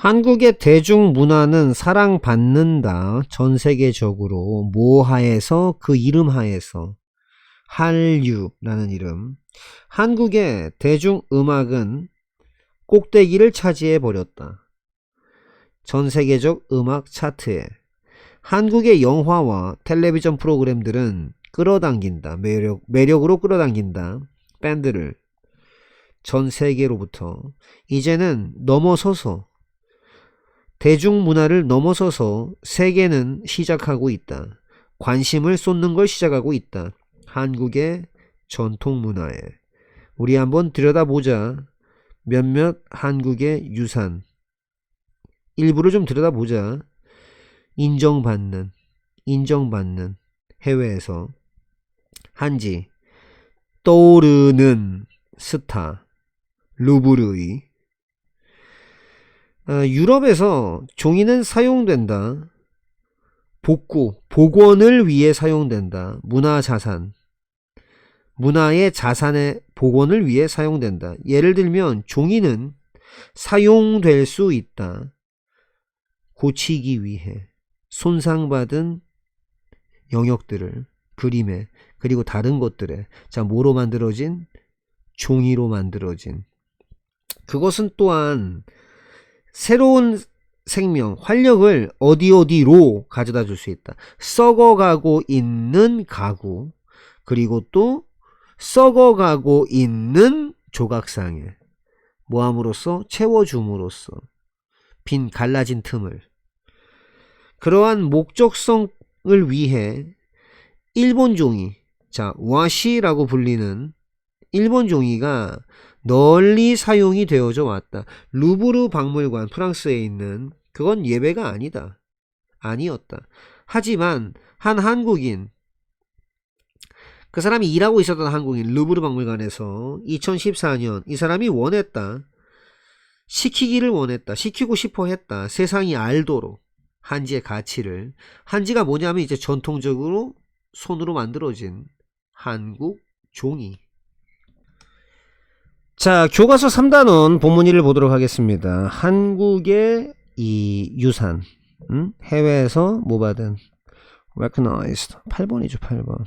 한국의 대중문화는 사랑받는다. 전 세계적으로 뭐 하에서 그 이름 하에서 한류라는 이름. 한국의 대중음악은 꼭대기를 차지해 버렸다. 전 세계적 음악 차트에. 한국의 영화와 텔레비전 프로그램들은 끌어당긴다. 매력으로 끌어당긴다. 밴드를 전 세계로부터. 이제는 넘어서서 대중문화를 넘어서서 세계는 시작하고 있다. 관심을 쏟는 걸 시작하고 있다. 한국의 전통문화에. 우리 한번 들여다보자. 몇몇 한국의 유산. 일부를 좀 들여다보자. 인정받는 해외에서. 한지. 떠오르는 스타. 루브르의. 유럽에서 종이는 사용된다. 복원을 위해 사용된다. 문화자산. 문화의 자산의 복원을 위해 사용된다. 예를 들면 종이는 사용될 수 있다. 고치기 위해 손상받은 영역들을 그림에 그리고 다른 것들에. 자, 뭐로 만들어진? 종이로 만들어진. 그것은 또한 새로운 생명, 활력을 어디로 가져다 줄 수 있다. 썩어가고 있는 가구, 그리고 또 썩어가고 있는 조각상에 뭐함으로써? 채워줌으로써 빈 갈라진 틈을. 그러한 목적성을 위해 일본 종이, 자, 와시라고 불리는 일본 종이가 널리 사용이 되어져 왔다. 루브르 박물관, 프랑스에 있는, 그건 예외가 아니다. 아니었다. 하지만 한 한국인, 그 사람이 일하고 있었던 한국인, 루브르 박물관에서 2014년 이 사람이 원했다. 시키기를 원했다. 시키고 싶어 했다. 세상이 알도록 한지의 가치를. 한지가 뭐냐면 이제 전통적으로 손으로 만들어진 한국 종이. 자, 교과서 3단원 본문일을 보도록 하겠습니다. 한국의 이 유산, 해외에서 뭐 받은, recognized. 8번이죠, 8번.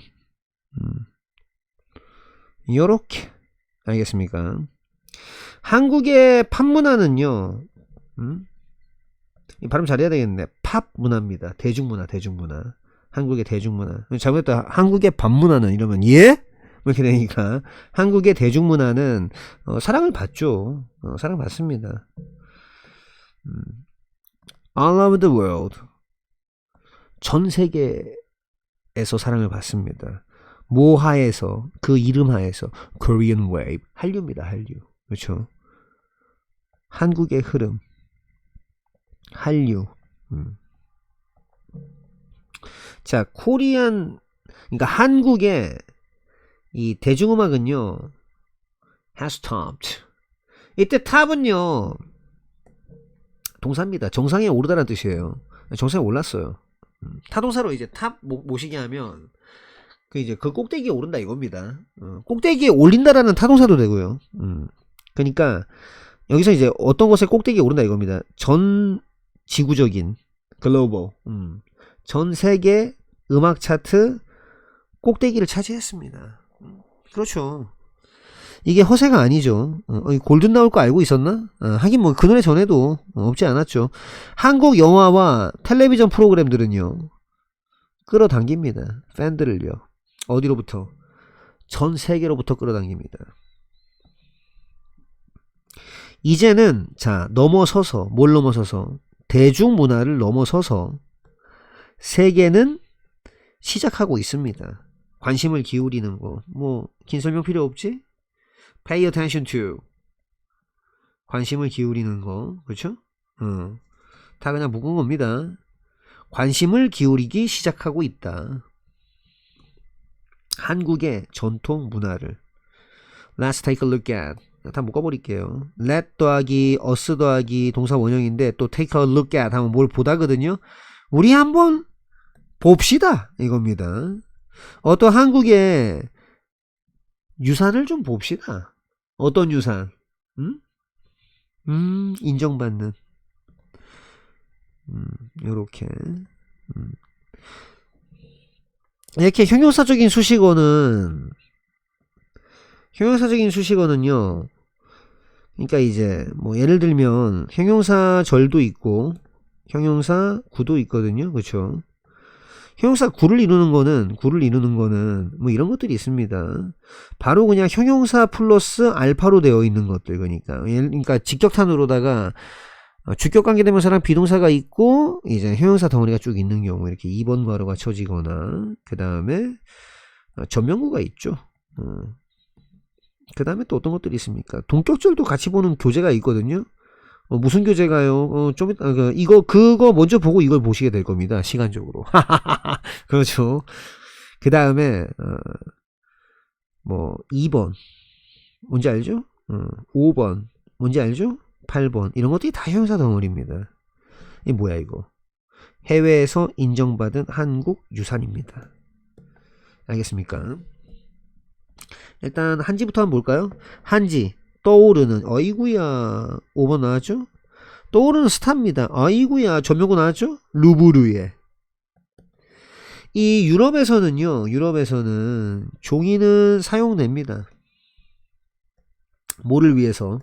요렇게. 알겠습니까? 한국의 팝문화는요, 이 발음 잘해야 되겠네. 팝 문화입니다. 대중문화. 한국의 대중문화. 잘못했다. 한국의 밥문화는 이러면, 예? 이렇게 되니까. 한국의 대중문화는 사랑을 받죠. 사랑받습니다. All over the world. 전 세계에서 사랑을 받습니다. 뭐 하에서, 그 이름 하에서. Korean Wave. 한류입니다. 한류. 그렇죠. 한국의 흐름. 한류. 자, 코리안, 그러니까 한국의 이 대중음악은요, has topped. 이때 탑은요, 동사입니다. 정상에 오르다라는 뜻이에요. 정상에 올랐어요. 타동사로 이제 탑 모시게 하면, 그 이제 그 꼭대기에 오른다 이겁니다. 꼭대기에 올린다라는 타동사도 되고요. 그러니까, 여기서 이제 어떤 것에 꼭대기에 오른다 이겁니다. 전 지구적인, 글로벌, 전 세계 음악 차트 꼭대기를 차지했습니다. 그렇죠. 이게 허세가 아니죠. 골든 나올 거 알고 있었나? 하긴 뭐 그 노래 전에도 없지 않았죠. 한국 영화와 텔레비전 프로그램들은요, 끌어당깁니다. 팬들을요. 어디로부터? 전 세계로부터 끌어당깁니다. 이제는, 자, 넘어서서, 뭘 넘어서서? 대중문화를 넘어서서 세계는 시작하고 있습니다. 관심을 기울이는 거. 뭐, 긴 설명 필요 없지? Pay attention to. 관심을 기울이는 거. 그렇죠? 다 그냥 묶은 겁니다. 관심을 기울이기 시작하고 있다. 한국의 전통 문화를. Let's take a look at. 다 묶어버릴게요. let 더하기 us 더하기 동사 원형인데 또 take a look at 하면 뭘 보다거든요. 우리 한번 봅시다 이겁니다. 어떤 한국의 유산을 좀 봅시다. 어떤 유산? 인정받는 요렇게. 이렇게 형용사적인 수식어는요. 그러니까 이제 뭐 예를 들면 형용사 절도 있고 형용사 구도 있거든요. 그렇죠? 형용사 구를 이루는 거는 뭐 이런 것들이 있습니다. 바로 그냥 형용사 플러스 알파로 되어 있는 것들. 그러니까 직격탄으로다가 주격 관계대명사랑 비동사가 있고 이제 형용사 덩어리가 쭉 있는 경우 이렇게 2번 괄호가 쳐지거나 그 다음에 전명구가 있죠. 그 다음에 또 어떤 것들이 있습니까? 동격절도 같이 보는 교재가 있거든요. 무슨 교재가요? 좀 이따 그거 먼저 보고 이걸 보시게 될 겁니다. 시간적으로. 그렇죠. 그 다음에 뭐 2번 뭔지 알죠? 5번 뭔지 알죠? 8번 이런 것들이 다 형용사 덩어리입니다. 이게 뭐야 이거? 해외에서 인정받은 한국 유산입니다. 알겠습니까? 일단 한지부터 한번 볼까요? 한지 떠오르는 어이구야 5번 나왔죠? 떠오르는 스타입니다. 어이구야 전명구 나왔죠? 루브르에. 이 유럽에서는 종이는 사용됩니다. 뭐를 위해서?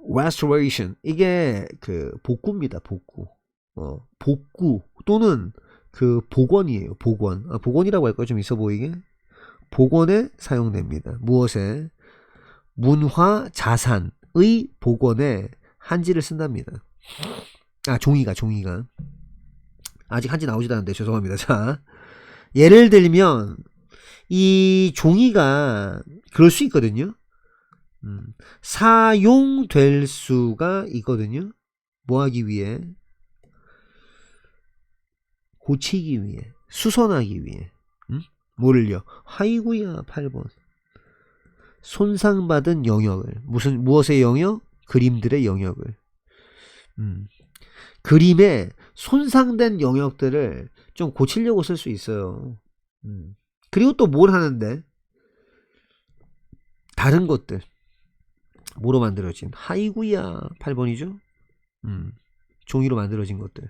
restoration 이게 그 복구입니다. 복구 또는 그 복원이에요. 복원이라고 할까요? 좀 있어 보이게. 복원에 사용됩니다. 무엇에? 문화 자산의 복원에 한지를 쓴답니다. 종이가 아직 한지 나오지도 않는데 죄송합니다. 자, 예를 들면 이 종이가 그럴 수 있거든요. 사용될 수가 있거든요. 뭐 하기 위해? 고치기 위해, 수선하기 위해. 뭐를요? 하이구야 8번. 손상받은 영역을. 무엇의 영역? 그림들의 영역을. 그림에 손상된 영역들을 좀 고치려고 쓸 수 있어요. 그리고 또 뭘 하는데? 다른 것들. 뭐로 만들어진? 하이구야 8번이죠? 종이로 만들어진 것들.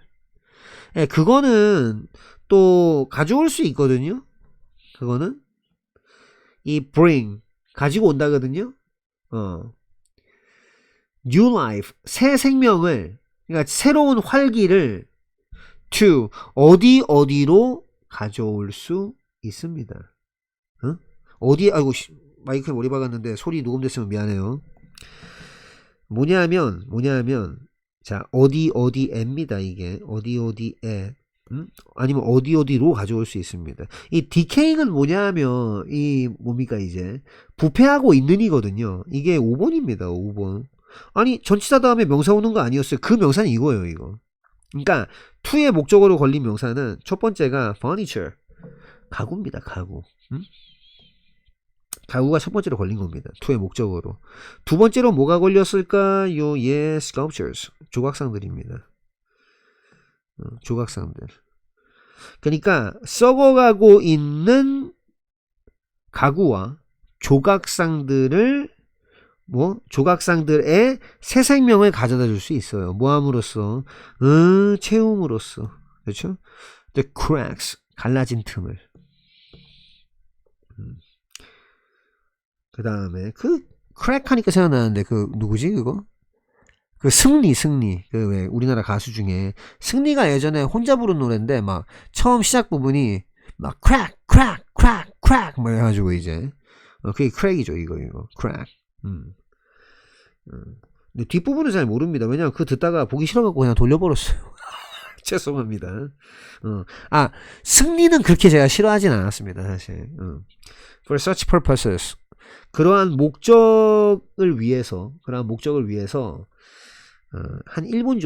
예, 그거는 또 가져올 수 있거든요. 그거는 이 bring 가지고 온다거든요. new life 새 생명을 그러니까 새로운 활기를 to 어디로 가져올 수 있습니다. 어디 아이고 마이크에 머리 박았는데 소리 녹음됐으면 미안해요. 뭐냐면 자 어디에입니다. 이게 어디에 아니면 어디로 가져올 수 있습니다. 이 decaying은 뭐냐면 이 뭡니까 이제 부패하고 있는 이거든요. 이게 5번입니다. 5번. 아니 전치사 다음에 명사 오는 거 아니었어요? 그 명사는 이거예요. 이거. 그러니까 to의 목적어로 걸린 명사는 첫 번째가 furniture 가구입니다. 가구. 가구가 첫 번째로 걸린 겁니다. to의 목적어로. 두 번째로 뭐가 걸렸을까요? 예, sculptures. 조각상들입니다. 조각상들. 그러니까 썩어가고 있는 가구와 조각상들의 새 생명을 가져다 줄 수 있어요. 뭐함으로써? 채움으로써. 그렇죠? The cracks. 갈라진 틈을. 그 다음에 크랙 하니까 생각나는데 누구지 그거? 승리 왜 우리나라 가수 중에 승리가 예전에 혼자 부른 노래인데 막 처음 시작 부분이 막 크랙 뭐 해가지고 이제 그게 크랙이죠. 이거 크랙. 근데 뒷부분은 잘 모릅니다. 왜냐면 듣다가 보기 싫어갖고 그냥 돌려버렸어요. 죄송합니다. 승리는 그렇게 제가 싫어하진 않았습니다. 사실. For such purposes 그러한 목적을 위해서 한 일본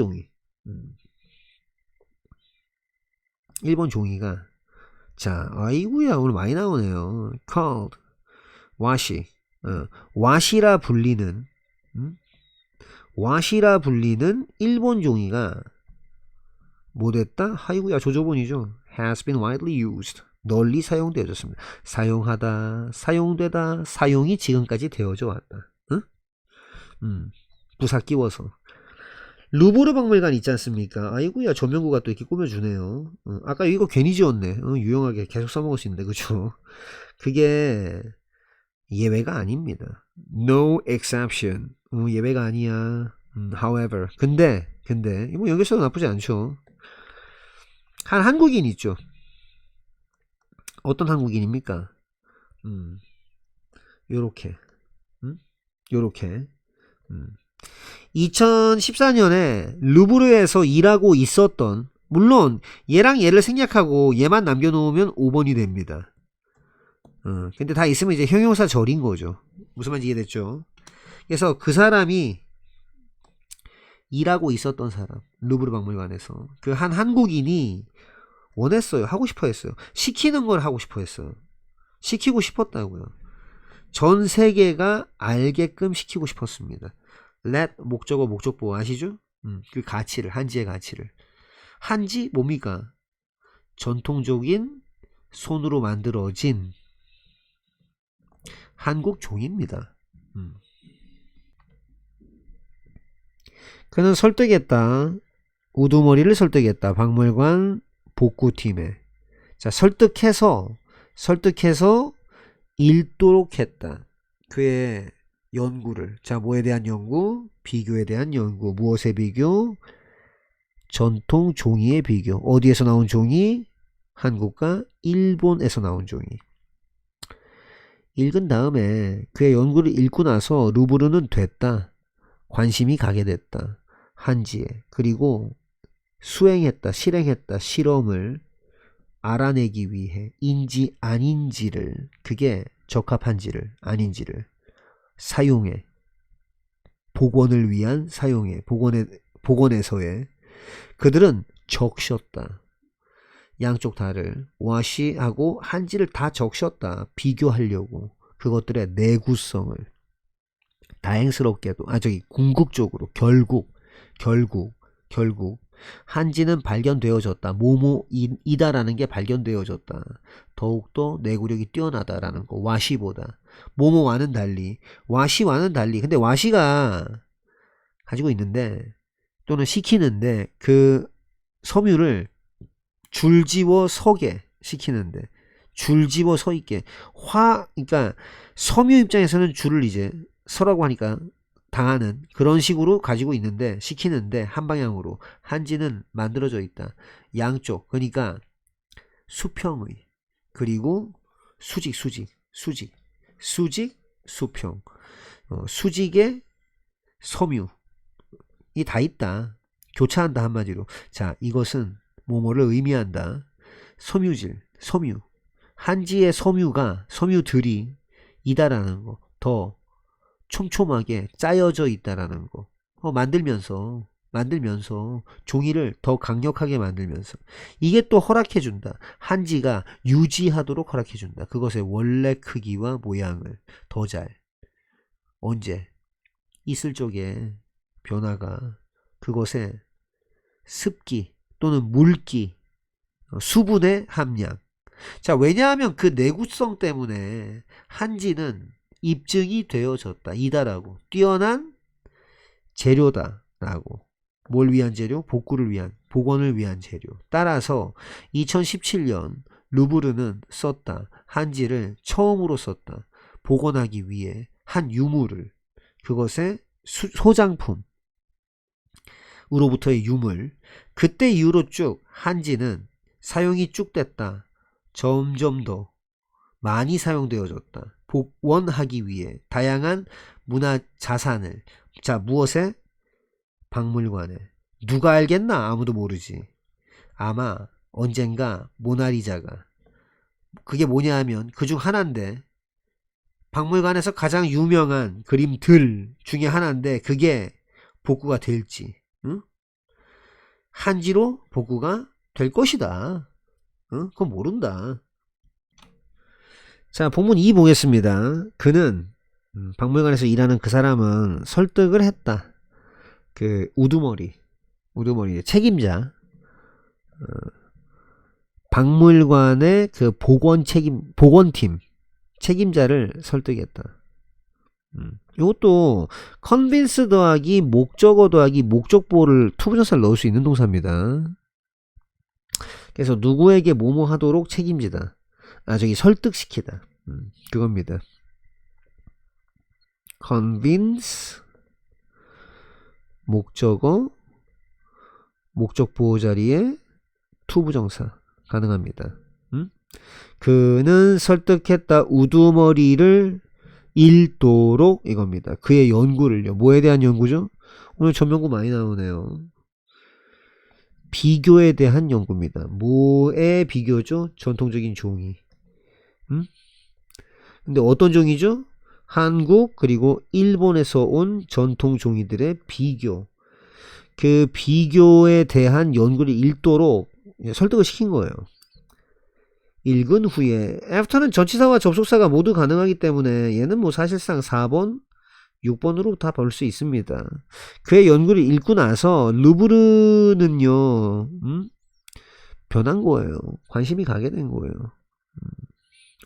종이가 자 아이구야 오늘 많이 나오네요. called 와시라 불리는 일본 종이가 뭐 됐다? 아이구야 조조본이죠. has been widely used 널리 사용되어졌습니다. 사용하다, 사용되다, 사용이 지금까지 되어져 왔다. 부사 끼워서 루브르 박물관 있지 않습니까? 아이고야, 조명구가 또 이렇게 꾸며주네요. 아까 이거 괜히 지웠네. 유용하게 계속 써먹을 수 있는데, 그쵸? 그게 예외가 아닙니다. No exception. 예외가 아니야. however. 근데, 뭐 연결성은 나쁘지 않죠. 한 한국인 있죠. 어떤 한국인입니까? 요렇게. 요렇게. 2014년에 루브르에서 일하고 있었던, 물론 얘랑 얘를 생략하고 얘만 남겨놓으면 5번이 됩니다. 근데 다 있으면 이제 형용사 절인 거죠. 무슨 말인지 이해됐죠? 그래서 그 사람이 일하고 있었던 사람, 루브르 박물관에서 그 한 한국인이 원했어요. 하고 싶어 했어요. 시키는 걸 하고 싶어 했어요. 시키고 싶었다고요. 전 세계가 알게끔 시키고 싶었습니다. let 목적어 목적보 아시죠? 그 가치를, 한지의 가치를. 한지 뭡니까? 전통적인 손으로 만들어진 한국 종입니다. 그는 설득했다. 우두머리를 설득했다. 박물관 복구팀에. 자, 설득해서 읽도록 했다. 그의 연구를. 자, 뭐에 대한 연구? 비교에 대한 연구. 무엇의 비교? 전통 종이의 비교. 어디에서 나온 종이? 한국과 일본에서 나온 종이. 읽은 다음에 그의 연구를 읽고 나서 루브르는 됐다. 관심이 가게 됐다. 한지에. 그리고 실행했다. 실험을 알아내기 위해 인지 아닌지를, 그게 적합한지를 아닌지를 사용해. 복원을 위한 사용해. 복원에서의 그들은 적셨다. 양쪽 다를 와시하고 한지를 다 적셨다. 비교하려고. 그것들의 내구성을 다행스럽게도 궁극적으로 결국 한지는 발견되어졌다. 모모이다라는 게 발견되어졌다. 더욱더 내구력이 뛰어나다라는 거. 와시보다. 모모와는 달리. 근데 와시가 가지고 있는데 또는 시키는데 그 섬유를 줄지워 서게 시키는데 줄지워 서 있게 그러니까 섬유 입장에서는 줄을 이제 서라고 하니까 당하는 그런 식으로 가지고 있는데 시키는데 한 방향으로. 한지는 만들어져 있다. 양쪽. 그러니까 수평의 그리고 수직 수평. 수직의 섬유이 다 있다. 교차한다 한마디로. 자, 이것은 뭐뭐를 의미한다. 섬유. 한지의 섬유들이 이다라는 거. 더 촘촘하게 짜여져 있다라는 거. 만들면서 종이를 더 강력하게 만들면서 이게 또 허락해준다. 한지가 유지하도록 허락해준다. 그것의 원래 크기와 모양을 더 잘. 언제? 있을 적에 변화가 그것의 습기 또는 물기, 수분의 함량. 자, 왜냐하면 그 내구성 때문에 한지는 입증이 되어졌다. 이다라고. 뛰어난 재료다라고. 뭘 위한 재료? 복원을 위한 재료. 따라서 2017년 루브르는 썼다. 한지를 처음으로 썼다. 복원하기 위해 한 유물을. 그것의 소장품으로부터의 유물. 그때 이후로 쭉 한지는 사용이 쭉 됐다. 점점 더 많이 사용되어졌다. 복원하기 위해 다양한 문화 자산을. 자, 무엇에? 박물관에. 누가 알겠나? 아무도 모르지. 아마 언젠가 모나리자가. 그게 뭐냐 하면 그중 하나인데 박물관에서 가장 유명한 그림들 중에 하나인데 그게 복구가 될지. 응? 한지로 복구가 될 것이다. 응? 그건 모른다. 자, 본문 2 보겠습니다. 그는 박물관에서 일하는 그 사람은 설득을 했다. 그 우두머리 책임자, 박물관의 그 복원팀 책임자를 설득했다. 이것도 convince 더하기 목적어 더하기 목적보를 투부정사를 넣을 수 있는 동사입니다. 그래서 누구에게 뭐뭐 하도록 책임지다. 설득시키다. 그겁니다. convince 목적어 목적보호 자리에 투부정사 가능합니다. 그는 설득했다. 우두머리를 읽도록 이겁니다. 그의 연구를요. 뭐에 대한 연구죠? 오늘 전명구 많이 나오네요. 비교에 대한 연구입니다. 뭐의 비교죠? 전통적인 종이. 근데 어떤 종이죠? 한국 그리고 일본에서 온 전통 종이들의 비교. 그 비교에 대한 연구를 읽도록 설득을 시킨 거예요. 읽은 후에 after는 전치사와 접속사가 모두 가능하기 때문에 얘는 뭐 사실상 4번, 6번으로 다 볼 수 있습니다. 그의 연구를 읽고 나서 루브르는요 변한 거예요. 관심이 가게 된 거예요.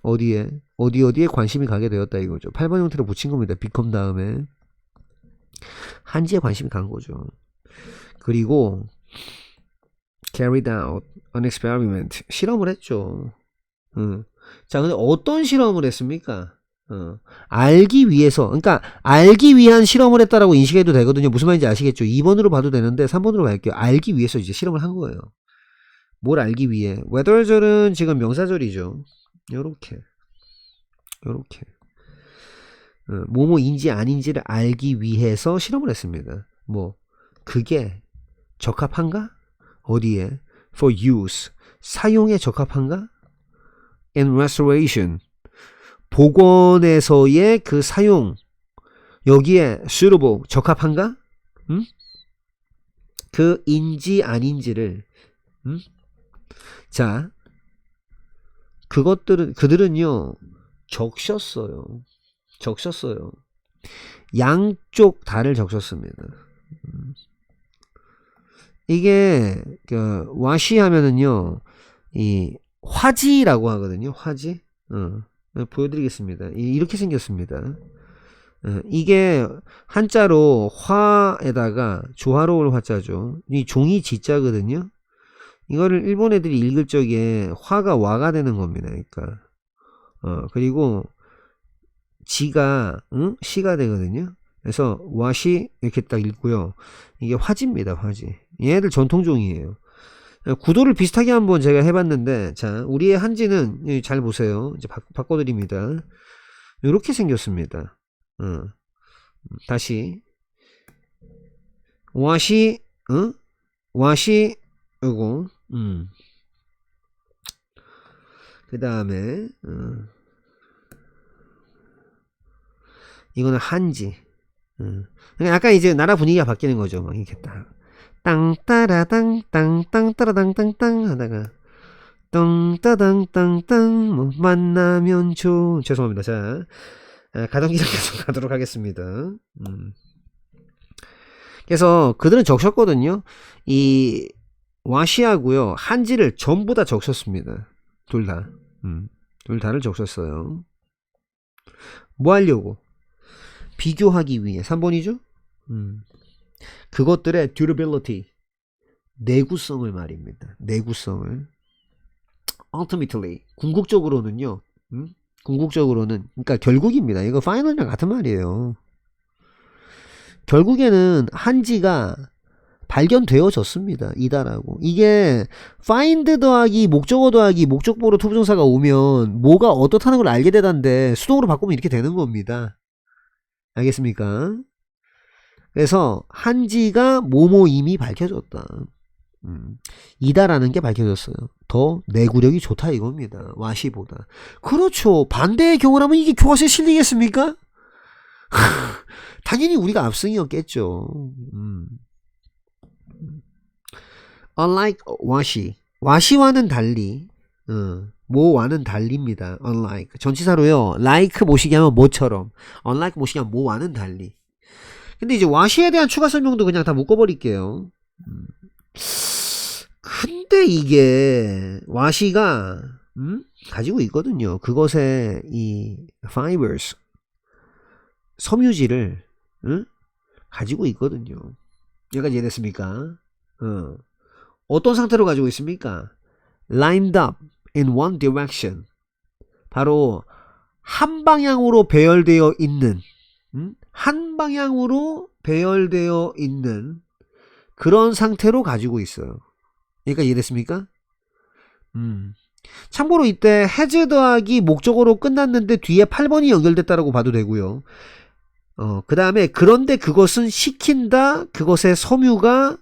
어디에 관심이 가게 되었다 이거죠. 8번 형태로 붙인 겁니다. become 다음에 한지에 관심이 간 거죠. 그리고 carried out an experiment 실험을 했죠. 자, 근데 어떤 실험을 했습니까? 알기 위해서, 그러니까 알기 위한 실험을 했다라고 인식해도 되거든요. 무슨 말인지 아시겠죠? 2번으로 봐도 되는데 3번으로 갈게요. 알기 위해서 이제 실험을 한 거예요. 뭘 알기 위해? whether절은 지금 명사절이죠. 요렇게 뭐뭐인지 아닌지를 알기 위해서 실험을 했습니다. 뭐 그게 적합한가? 어디에? for use 사용에 적합한가? and restoration 복원에서의 그 사용 여기에 suitable 적합한가? 그 인지 아닌지를 자 그들은요 적셨어요. 양쪽 다를 적셨습니다. 이게 와시 하면은요 이 화지라고 하거든요. 화지. 보여드리겠습니다. 이렇게 생겼습니다. 이게 한자로 화에다가 조화로울 화자죠. 이 종이 지자거든요. 이거를 일본 애들이 읽을 적에 화가 와가 되는 겁니다. 그러니까 그리고 지가 시가 되거든요. 그래서 와시 이렇게 딱 읽고요. 이게 화지입니다. 화지. 얘네들 전통종이에요. 구도를 비슷하게 한번 제가 해봤는데 자 우리의 한지는 잘 보세요. 이제 바꿔드립니다. 이렇게 생겼습니다. 다시 와시 와시 요거 그 다음에 이거는 한지. 약간 이제 나라 분위기가 바뀌는 거죠. 막 이렇게 딱 땅따라당 땅땅따라당땅땅 하다가 똥따당땅땅 뭐 만나면 죄송합니다. 자 가정기장 계속 가도록 하겠습니다. 그래서 그들은 적셨거든요. 이 와시하고요 한지를 전부 다 적셨습니다. 둘 다를 적셨어요. 뭐 하려고? 비교하기 위해. 3번이죠? 그것들의 durability 내구성을 말입니다. 내구성을 ultimately 궁극적으로는요. 궁극적으로는 그러니까 결국입니다. 이거 파이널이랑 같은 말이에요. 결국에는 한지가 발견되어졌습니다. 이다라고. 이게 find 더하기 목적어 더하기 목적보로 투부정사가 오면 뭐가 어떻다는 걸 알게 되던데 수동으로 바꾸면 이렇게 되는 겁니다. 알겠습니까? 그래서 한지가 뭐뭐 이미 밝혀졌다. 이다라는 게 밝혀졌어요. 더 내구력이 좋다 이겁니다. 와시보다. 그렇죠. 반대의 경우라면 이게 교과서에 실리겠습니까? 당연히 우리가 압승이었겠죠. Unlike 와시. 와시와는 달리 뭐와는 달리입니다. unlike. 전치사로요. like 모시게 하면 뭐처럼. unlike 모시게 하면 뭐와는 달리. 근데 이제 와시에 대한 추가 설명도 그냥 다 묶어버릴게요. 근데 이게 와시가 가지고 있거든요. 그것의 이 fibers 섬유질을 응? 가지고 있거든요. 여기까지 이해됐습니까? 어떤 상태로 가지고 있습니까? Lined up in one direction. 바로 한 방향으로 배열되어 있는 한 방향으로 배열되어 있는 그런 상태로 가지고 있어요. 그러니까 이해됐습니까? 참고로 이때 has 더하기 목적어로 끝났는데 뒤에 8번이 연결됐다라고 봐도 되고요. 그 다음에 그런데 그것은 시킨다. 그것의 섬유가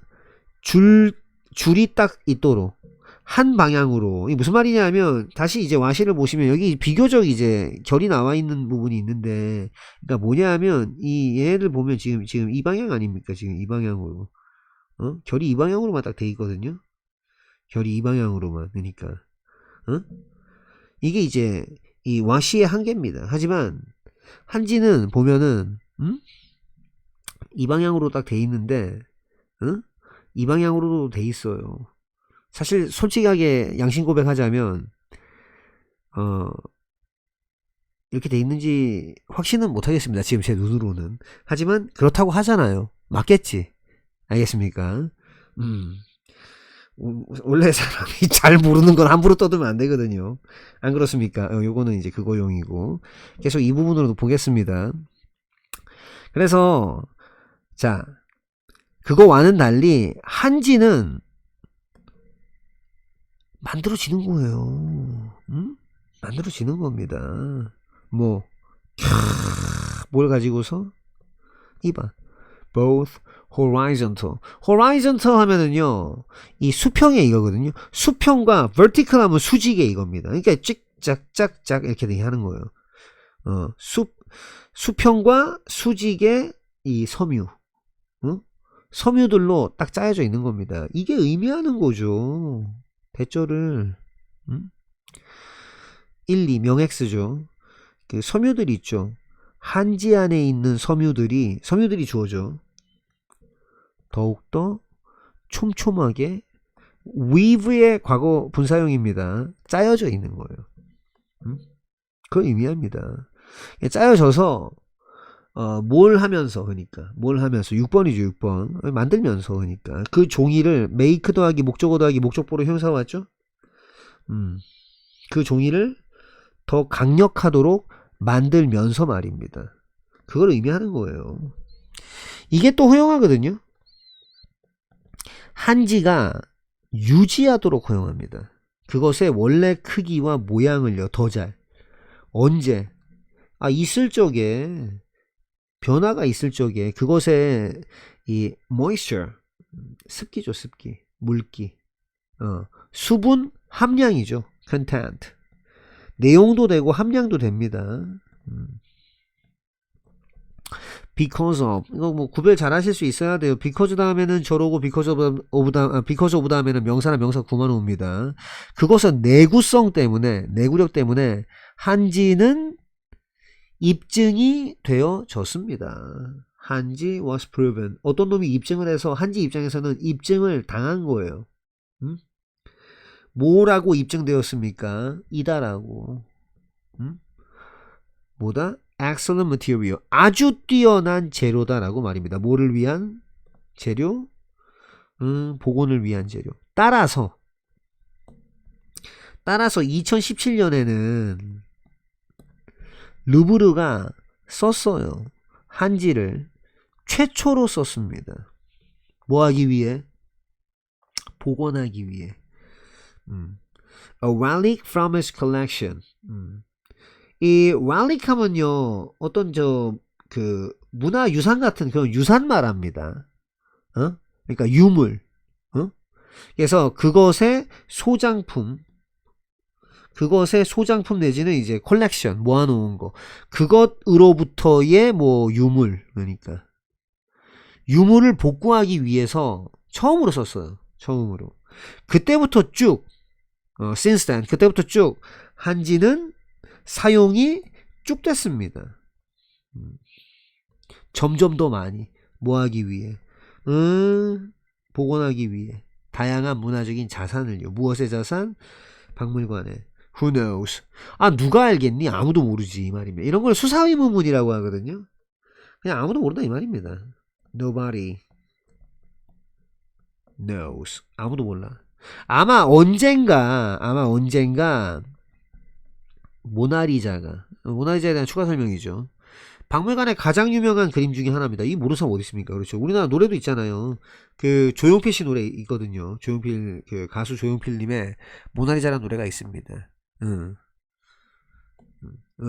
줄이 딱 있도록 한 방향으로. 이게 무슨 말이냐면 다시 이제 와시를 보시면 여기 비교적 이제 결이 나와 있는 부분이 있는데, 그러니까 뭐냐면 이 얘를 보면 지금 이 방향 아닙니까? 지금 이 방향으로 결이 이 방향으로만 딱 돼 있거든요. 결이 이 방향으로만. 그러니까 이게 이제 이 와시의 한계입니다. 하지만 한지는 보면은 이 방향으로 딱 돼 있는데 이 방향으로도 돼 있어요. 사실 솔직하게 양심 고백하자면 이렇게 돼 있는지 확신은 못하겠습니다. 지금 제 눈으로는. 하지만 그렇다고 하잖아요. 맞겠지. 알겠습니까? 원래 사람이 잘 모르는 건 함부로 떠들면 안 되거든요. 안 그렇습니까? 요거는 이제 그거용이고. 계속 이 부분으로도 보겠습니다. 그래서 자, 그거와는 달리 한지는 만들어지는 거예요. 만들어지는 겁니다. 뭐 뭘 가지고서? 이봐. both horizontal. horizontal 하면은요, 이 수평에 이거거든요. 수평과 vertical 하면 수직에 이겁니다. 그러니까 찍짝짝짝 이렇게 되게 하는 거예요. 수평과 수직의 이 섬유. 섬유들로 딱 짜여져 있는 겁니다. 이게 의미하는 거죠. 대절을 1, 2 명X죠. 그 섬유들이 있죠. 한지 안에 있는 섬유들이 주어져. 더욱더 촘촘하게 weave의 과거 분사형입니다. 짜여져 있는 거예요. 그걸 의미합니다. 짜여져서 뭘 하면서, 그러니까 뭘 하면서 6번이죠. 6번 만들면서, 그러니까 그 종이를 make 더하기 목적어 더하기 목적보로 형사왔죠. 그 종이를 더 강력하도록 만들면서 말입니다. 그걸 의미하는 거예요. 이게 또 허용하거든요. 한지가 유지하도록 허용합니다. 그것의 원래 크기와 모양을요. 더 잘. 언제? 있을 적에, 변화가 있을 적에 그것의 이 moisture, 습기죠. 습기, 물기, 수분 함량이죠. content. 내용도 되고 함량도 됩니다. because of, 이거 뭐 구별 잘 하실 수 있어야 돼요. because 다음에는 저러고 because of 다음에는 명사나 명사 구만 옵니다. 그것은 내구성 때문에, 내구력 때문에 한지는 입증이 되어졌습니다. 한지 was proven. 어떤 놈이 입증을 해서 한지 입장에서는 입증을 당한 거예요. 뭐라고 입증되었습니까? 이다라고. 뭐다? excellent material. 아주 뛰어난 재료다라고 말입니다. 뭐를 위한 재료? 복원을 위한 재료. 따라서 2017년에는 루브르가 썼어요. 한지를 최초로 썼습니다. 뭐 하기 위해? 복원하기 위해. A relic from his collection. 이 relic 하면요, 어떤 그 문화유산 같은 그런 유산 말합니다. 그러니까 유물. 그래서 그것의 소장품 내지는 이제 컬렉션 모아놓은 거, 그것으로부터의 뭐 유물, 그러니까 유물을 복구하기 위해서 처음으로 썼어요. 처음으로. 그때부터 쭉 since then, 그때부터 쭉 한지는 사용이 쭉 됐습니다. 점점 더 많이 뭐하기 위해? 복원하기 위해 다양한 문화적인 자산을요. 무엇의 자산? 박물관에. Who knows? 누가 알겠니? 아무도 모르지 이 말입니다. 이런 걸 수사의문문이라고 하거든요. 그냥 아무도 모른다 이 말입니다. Nobody knows. 아무도 몰라. 아마 언젠가 모나리자에 대한 추가 설명이죠. 박물관의 가장 유명한 그림 중에 하나입니다. 이 모르는 사람 어디 있습니까? 그렇죠. 우리나라 노래도 있잖아요. 그 조용필 씨 노래 있거든요. 조용필 그 가수 조용필님의 모나리자라는 노래가 있습니다. 응.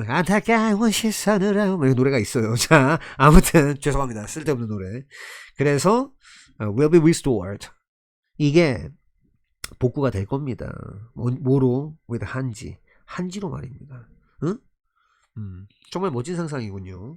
안타까운 시선으로 뭐 이런 노래가 있어요. 자, 아무튼 죄송합니다. 쓸데없는 노래. 그래서 will be restored. 이게 복구가 될 겁니다. 뭐로? with 한지로 말입니다. 응? 정말 멋진 상상이군요.